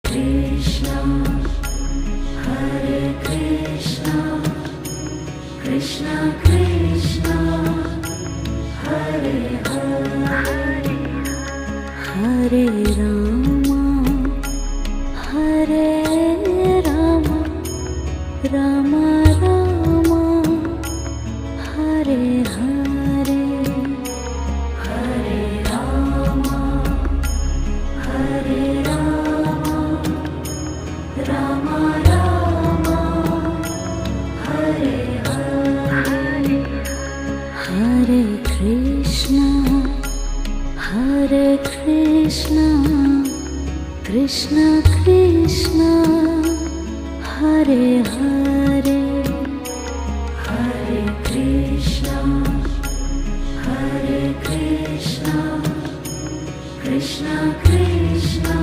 Krishna, Hare Krishna, Krishna Krishna, Hare Hare, Hare Rama, Hare Rama, Rama Rama, Hare Hare, Hare Rama, Hare Rama, Rama Rama, Hare Hare, Hare Krishna, Hare Krishna, Krishna Krishna, Hare Hare, Hare Krishna, Hare Krishna, Krishna Krishna,